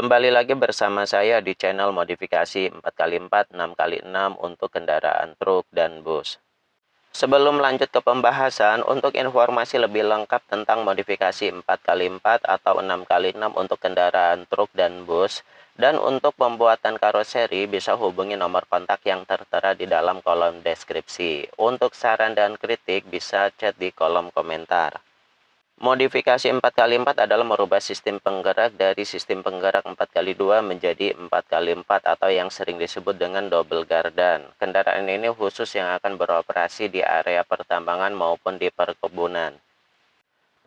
Kembali lagi bersama saya di channel modifikasi 4x4, 6x6 untuk kendaraan truk dan bus. Sebelum lanjut ke pembahasan, untuk informasi lebih lengkap tentang modifikasi 4x4 atau 6x6 untuk kendaraan truk dan bus, dan untuk pembuatan karoseri bisa hubungi nomor kontak yang tertera di dalam kolom deskripsi. Untuk saran dan kritik bisa chat di kolom komentar. Modifikasi 4x4 adalah merubah sistem penggerak dari sistem penggerak 4x2 menjadi 4x4 atau yang sering disebut dengan double gardan. Kendaraan ini khusus yang akan beroperasi di area pertambangan maupun di perkebunan.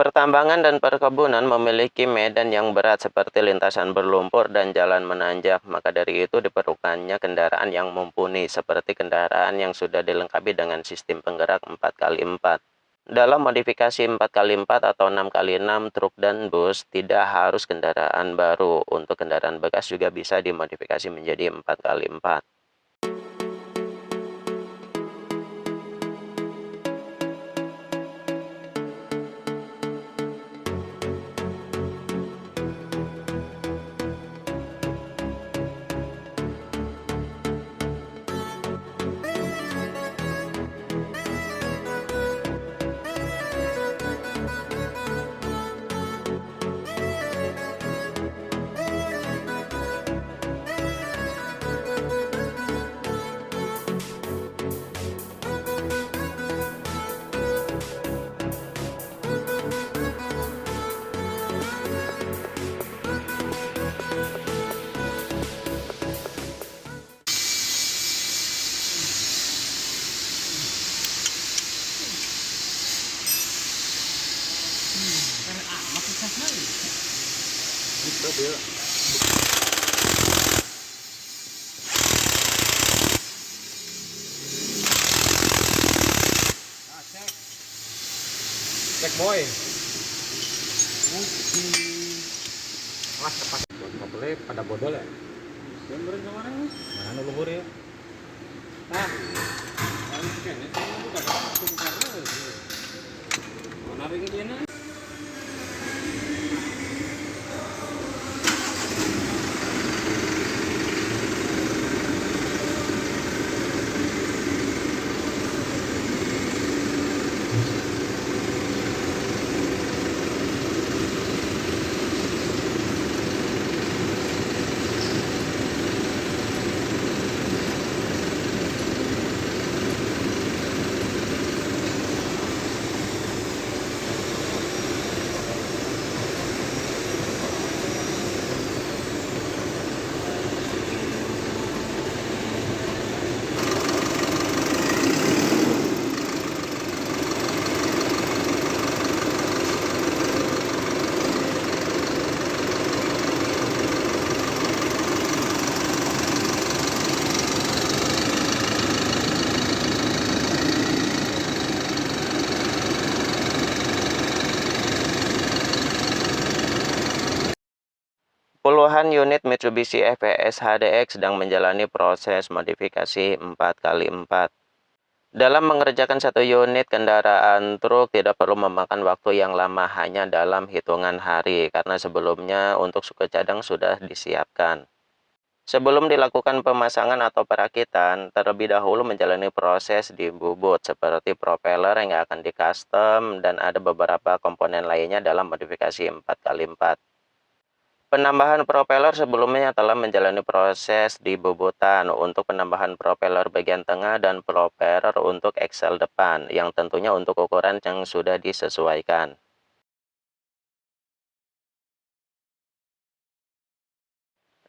Pertambangan dan perkebunan memiliki medan yang berat seperti lintasan berlumpur dan jalan menanjak, maka dari itu diperlukannya kendaraan yang mumpuni seperti kendaraan yang sudah dilengkapi dengan sistem penggerak 4x4. Dalam modifikasi 4x4 atau 6x6 truk dan bus, tidak harus kendaraan baru. Untuk kendaraan bekas juga bisa dimodifikasi menjadi 4x4. Cek boy. Mas tepat. Boleh pada bodol ya. Yang beren kemana nih? Mana luhur ya? Ah. Ini kayaknya saya bukan langsung karena. Mana ring dia nih? Puluhan unit Mitsubishi FVS HDX sedang menjalani proses modifikasi 4x4. Dalam mengerjakan satu unit kendaraan truk tidak perlu memakan waktu yang lama, hanya dalam hitungan hari, karena sebelumnya untuk suku cadang sudah disiapkan. Sebelum dilakukan pemasangan atau perakitan, terlebih dahulu menjalani proses di bubut seperti propeller yang akan di-custom dan ada beberapa komponen lainnya dalam modifikasi 4x4. Penambahan propeller sebelumnya telah menjalani proses di bubutan untuk penambahan propeller bagian tengah dan propeller untuk eksel depan, yang tentunya untuk ukuran yang sudah disesuaikan.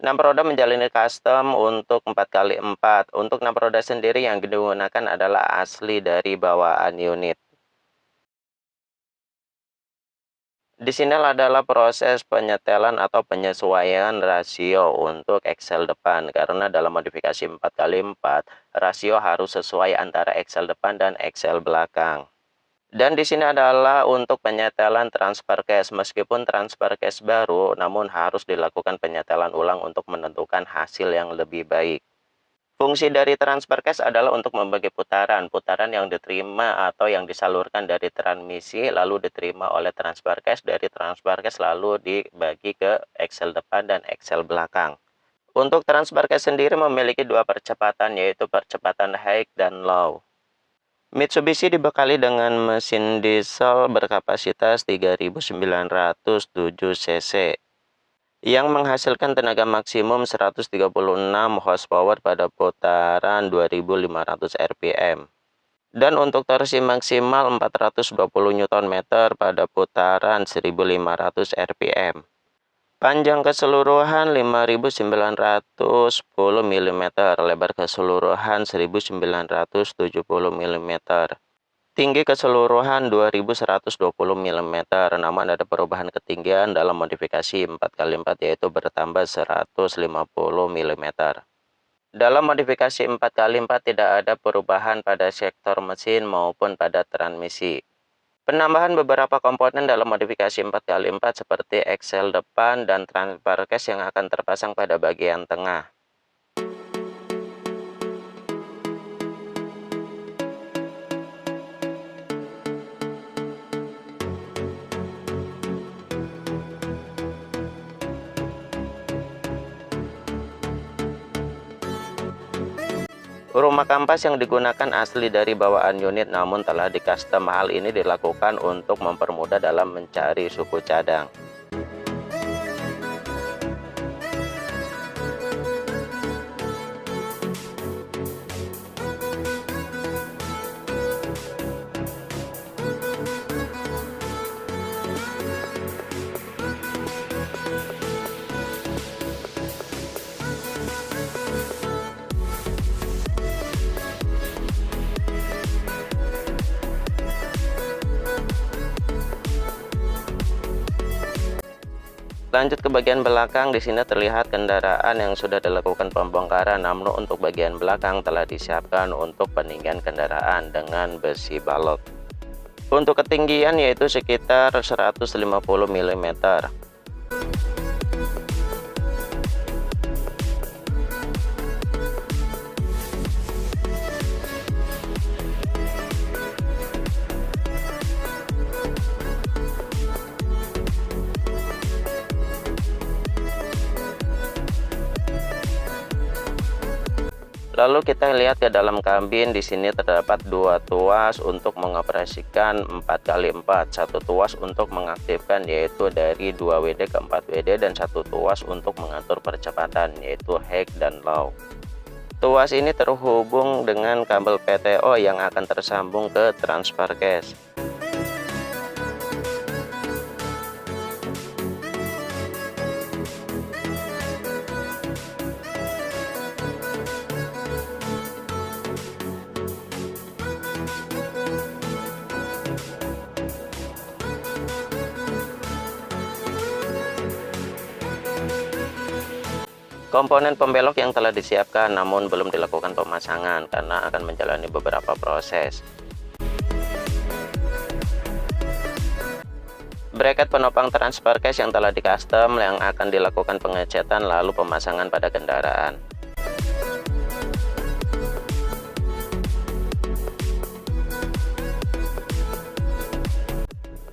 Namproda menjalani custom untuk 4x4. Untuk namproda sendiri yang digunakan adalah asli dari bawaan unit. Di sini adalah proses penyetelan atau penyesuaian rasio untuk eksel depan, karena dalam modifikasi 4x4 rasio harus sesuai antara eksel depan dan eksel belakang. Dan di sini adalah untuk penyetelan transfer case. Meskipun transfer case baru, namun harus dilakukan penyetelan ulang untuk menentukan hasil yang lebih baik. Fungsi dari transfer case adalah untuk membagi putaran yang diterima atau yang disalurkan dari transmisi lalu diterima oleh transfer case, dari transfer case lalu dibagi ke Excel depan dan Excel belakang. Untuk transfer case sendiri memiliki dua percepatan, yaitu percepatan high dan low. Mitsubishi dibekali dengan mesin diesel berkapasitas 3.907 cc yang menghasilkan tenaga maksimum 136 horsepower pada putaran 2.500 rpm. Dan untuk torsi maksimal 420 Nm pada putaran 1.500 rpm. Panjang keseluruhan 5.910 mm, lebar keseluruhan 1.970 mm. Tinggi keseluruhan 2.120 mm, namun ada perubahan ketinggian dalam modifikasi 4x4 yaitu bertambah 150 mm. Dalam modifikasi 4x4 tidak ada perubahan pada sektor mesin maupun pada transmisi. Penambahan beberapa komponen dalam modifikasi 4x4 seperti Excel depan dan transfer case yang akan terpasang pada bagian tengah. Rumah kampas yang digunakan asli dari bawaan unit namun telah di-custom. Hal ini dilakukan untuk mempermudah dalam mencari suku cadang. Lanjut ke bagian belakang, di sini terlihat kendaraan yang sudah dilakukan pembongkaran, namun untuk bagian belakang telah disiapkan untuk peninggian kendaraan dengan besi balok. Untuk ketinggian yaitu sekitar 150 mm. Lalu kita lihat ke dalam kabin. Di sini terdapat dua tuas untuk mengoperasikan 4x4, satu tuas untuk mengaktifkan yaitu dari 2WD ke 4WD, dan satu tuas untuk mengatur percepatan yaitu high dan low. Tuas ini terhubung dengan kabel PTO yang akan tersambung ke transfer case. Komponen pembelok yang telah disiapkan namun belum dilakukan pemasangan karena akan menjalani beberapa proses. Bracket penopang transfer case yang telah di-custom yang akan dilakukan pengecetan lalu pemasangan pada kendaraan.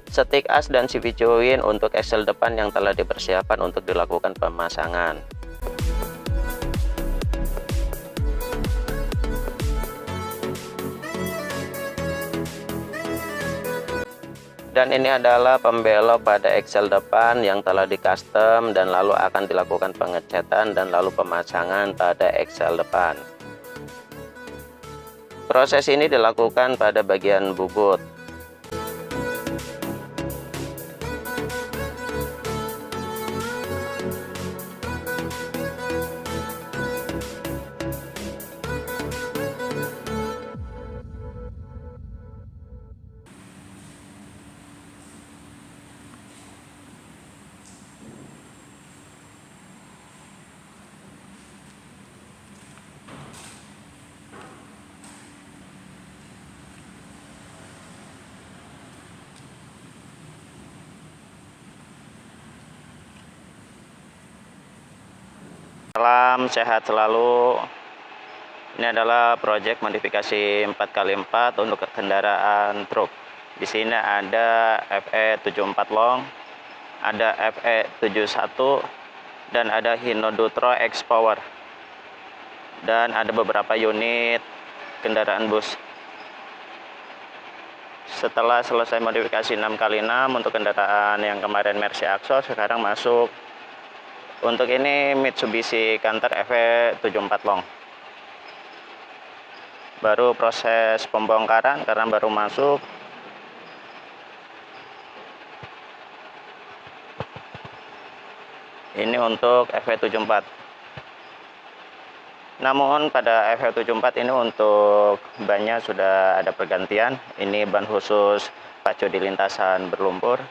Setik as dan CV join untuk Excel depan yang telah dipersiapkan untuk dilakukan pemasangan. Dan ini adalah pembelok pada Excel depan yang telah di-custom dan lalu akan dilakukan pengecetan dan lalu pemasangan pada Excel depan. Proses ini dilakukan pada bagian bubut. Salam sehat selalu. Ini adalah proyek modifikasi 4x4 untuk kendaraan truk. Di sini ada FE74 long, ada FE71, dan ada Hino Dutro X Power. Dan ada beberapa unit kendaraan bus. Setelah selesai modifikasi 6x6 untuk kendaraan yang kemarin Mercy Axo, sekarang masuk untuk ini Mitsubishi Canter FE74 long. Baru proses pembongkaran karena baru masuk. Ini untuk FE74. Namun pada FE74 ini untuk bannya sudah ada pergantian. Ini ban khusus pacu di lintasan berlumpur.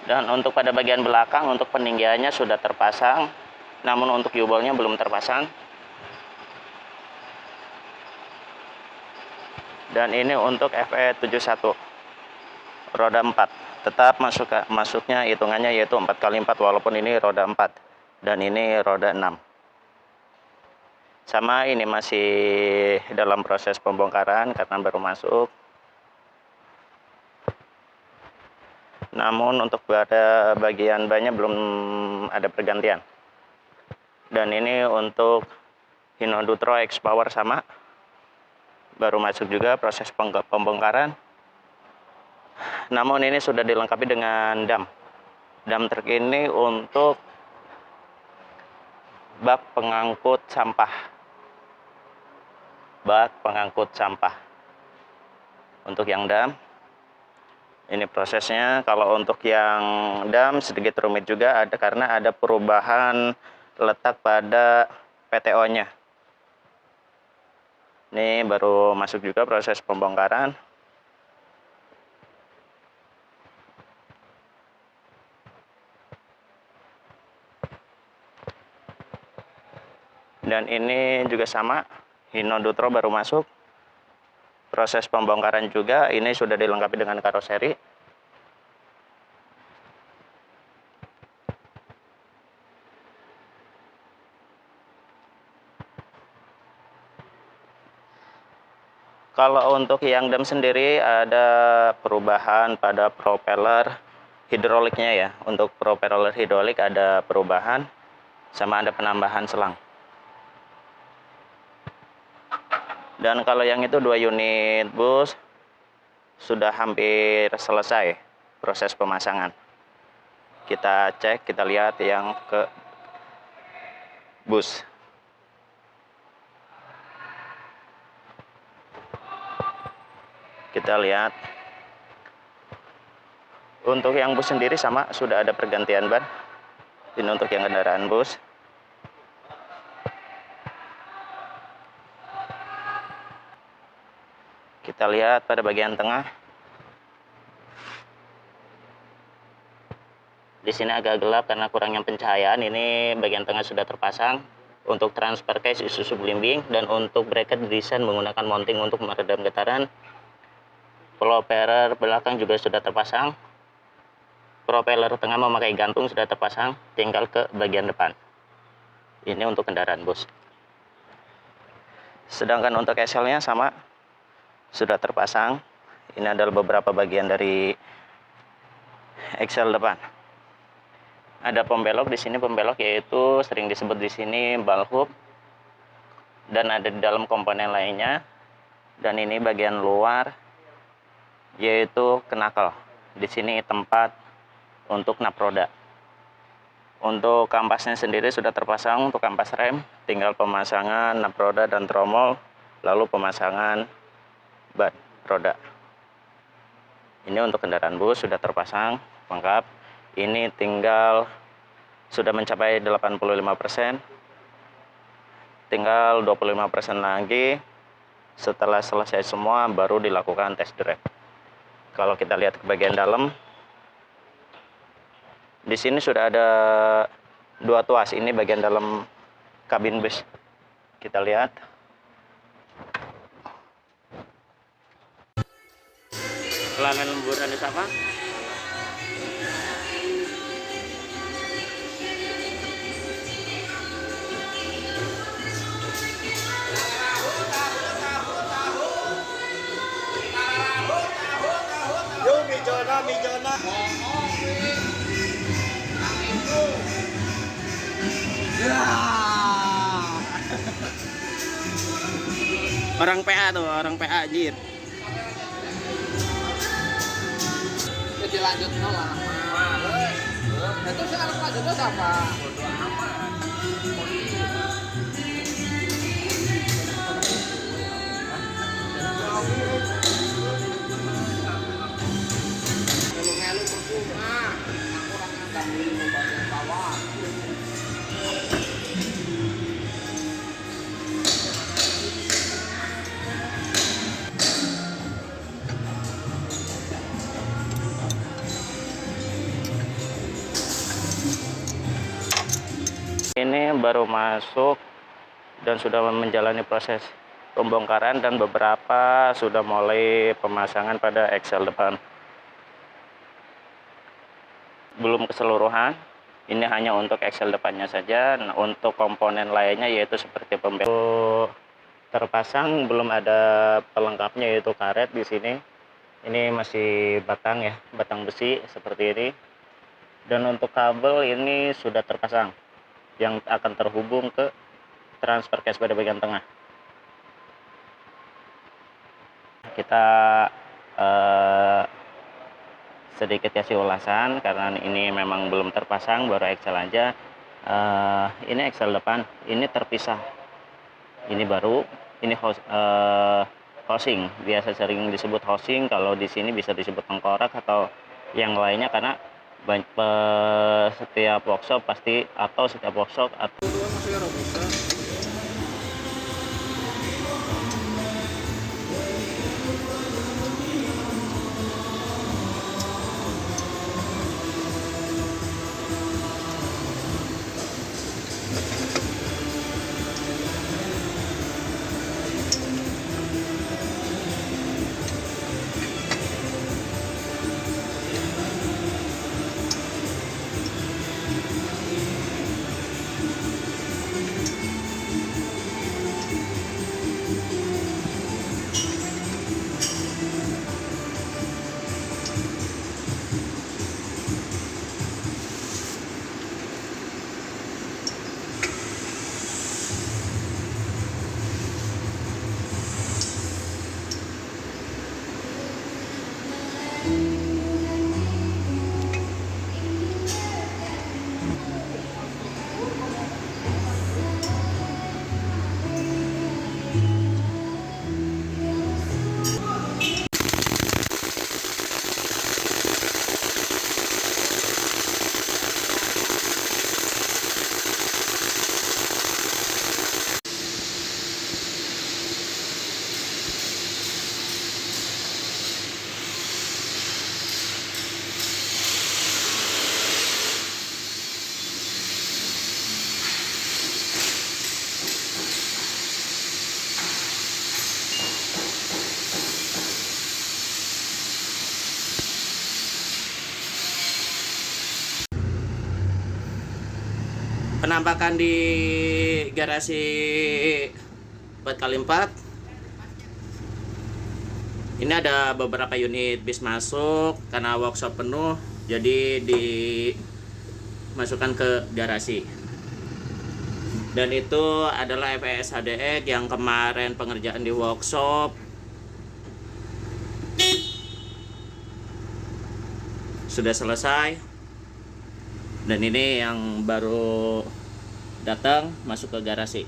Dan untuk pada bagian belakang untuk peninggiannya sudah terpasang, namun untuk U-bolt-nya belum terpasang. Dan ini untuk FE71 roda 4, tetap masuknya hitungannya yaitu 4x4 walaupun ini roda 4 dan ini roda 6. Sama, ini masih dalam proses pembongkaran karena baru masuk. Namun untuk pada bagian bannya belum ada pergantian. Dan ini untuk Hino Dutro X Power sama, baru masuk juga proses pembongkaran. Namun ini sudah dilengkapi dengan dam truk ini untuk bak pengangkut sampah. Untuk yang dam ini prosesnya. Kalau untuk yang dam sedikit rumit juga, karena ada perubahan letak pada PTO-nya. Ini baru masuk juga proses pembongkaran. Dan ini juga sama, Hino Dutro baru masuk. Proses pembongkaran juga, ini sudah dilengkapi dengan karoseri. Kalau untuk yang dam sendiri ada perubahan pada propeller hidroliknya ya. Untuk propeller hidrolik ada perubahan, sama ada penambahan selang. Dan kalau yang itu 2 unit bus sudah hampir selesai proses pemasangan. Kita cek, kita lihat yang ke bus. Kita lihat untuk yang bus sendiri sama, sudah ada pergantian ban. Ini untuk yang kendaraan bus. Kita lihat pada bagian tengah. Di sini agak gelap karena kurangnya pencahayaan. Ini bagian tengah sudah terpasang. Untuk transfer case Isuzu Belimbing, dan untuk bracket desain menggunakan mounting untuk meredam getaran. Propeller belakang juga sudah terpasang. Propeller tengah memakai gantung sudah terpasang, tinggal ke bagian depan. Ini untuk kendaraan bus. Sedangkan untuk axle-nya sama, sudah terpasang. Ini adalah beberapa bagian dari axle depan. Ada pembelok di sini, pembelok yaitu sering disebut di sini ball hoop, dan ada di dalam komponen lainnya. Dan ini bagian luar yaitu knuckle. Di sini tempat untuk nap roda. Untuk kampasnya sendiri sudah terpasang. Untuk kampas rem tinggal pemasangan nap roda dan tromol, lalu pemasangan ban roda. Ini untuk kendaraan bus sudah terpasang lengkap. Ini tinggal sudah mencapai 85%. Tinggal 25% lagi. Setelah selesai semua baru dilakukan test drive. Kalau kita lihat ke bagian dalam, di sini sudah ada 2 tuas. Ini bagian dalam kabin bus. Kita lihat. Pelanggan lemburan di sana. mijona. Orang PA tuh, orang PA anjir. Jadi lanjut lah. Itu sekarang lanjutnya siapa? Ngelu-ngelu percuma. Aku orang ngandang dulu bagian bawah. Ini baru masuk dan sudah menjalani proses pembongkaran dan beberapa sudah mulai pemasangan pada Excel depan. Belum keseluruhan, ini hanya untuk Excel depannya saja. Nah, untuk komponen lainnya yaitu seperti pembelok terpasang, belum ada pelengkapnya yaitu karet di sini. Ini masih batang ya, batang besi seperti ini. Dan untuk kabel ini sudah terpasang yang akan terhubung ke transfer case pada bagian tengah. Kita sedikit kasih ulasan karena ini memang belum terpasang, baru Excel aja. Ini Excel depan, ini terpisah. Ini baru, ini housing, biasa sering disebut housing. Kalau di sini bisa disebut tengkorak atau yang lainnya, karena setiap workshop pasti, atau setiap workshop penampakan di garasi 4x4. Ini ada beberapa unit bis masuk karena workshop penuh, jadi dimasukkan ke garasi. Dan itu adalah FES HDX yang kemarin pengerjaan di workshop sudah selesai. Dan ini yang baru datang masuk ke garasi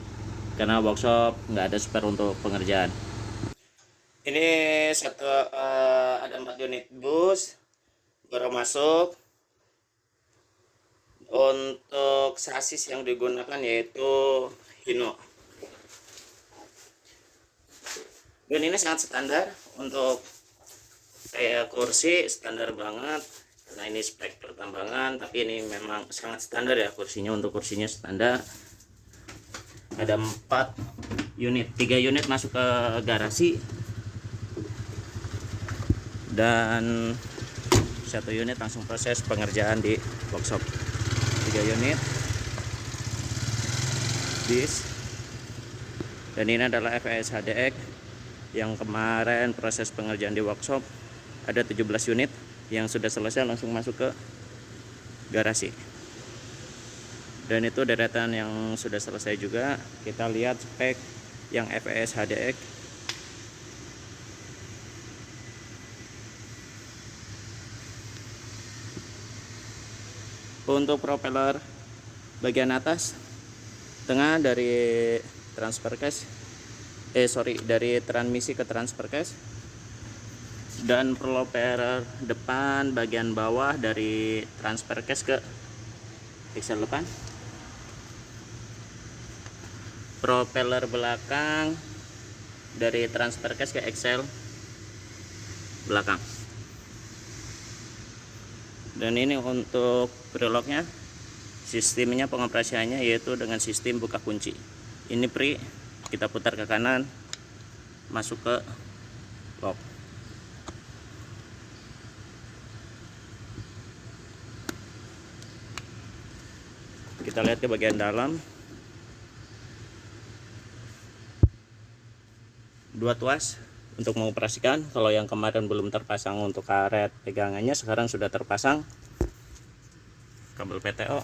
karena workshop nggak ada spare untuk pengerjaan. Ini ada 4 unit bus baru masuk. Untuk sasis yang digunakan yaitu Hino. Dan ini sangat standar untuk kayak kursi, standar banget. Nah, ini spek pertambangan, tapi ini memang sangat standar ya kursinya. Untuk kursinya standar. Ada 4 unit, 3 unit masuk ke garasi dan 1 unit langsung proses pengerjaan di workshop. 3 unit bis, dan ini adalah FES HDX yang kemarin proses pengerjaan di workshop. Ada 17 unit Yang sudah selesai langsung masuk ke garasi. Dan itu deretan yang sudah selesai juga. Kita lihat spek yang FES HDX. Untuk propeller bagian atas tengah dari transfer case, dari transmisi ke transfer case, dan propeller depan bagian bawah dari transfer case ke pixel depan. Propeller belakang dari transfer case ke axle belakang. Dan ini untuk breloknya, sistemnya pengoperasiannya yaitu dengan sistem buka kunci. Ini pre, kita putar ke kanan, masuk ke lock. Kita lihat ke bagian dalam. Dua tuas untuk mengoperasikan. Kalau yang kemarin belum terpasang untuk karet pegangannya, sekarang sudah terpasang kabel PTO.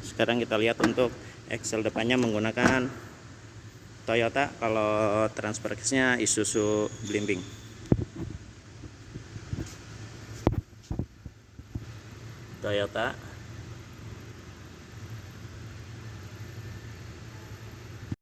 Sekarang kita lihat untuk axle depannya menggunakan Toyota, kalau transfer case-nya Isuzu Blimbing. Toyota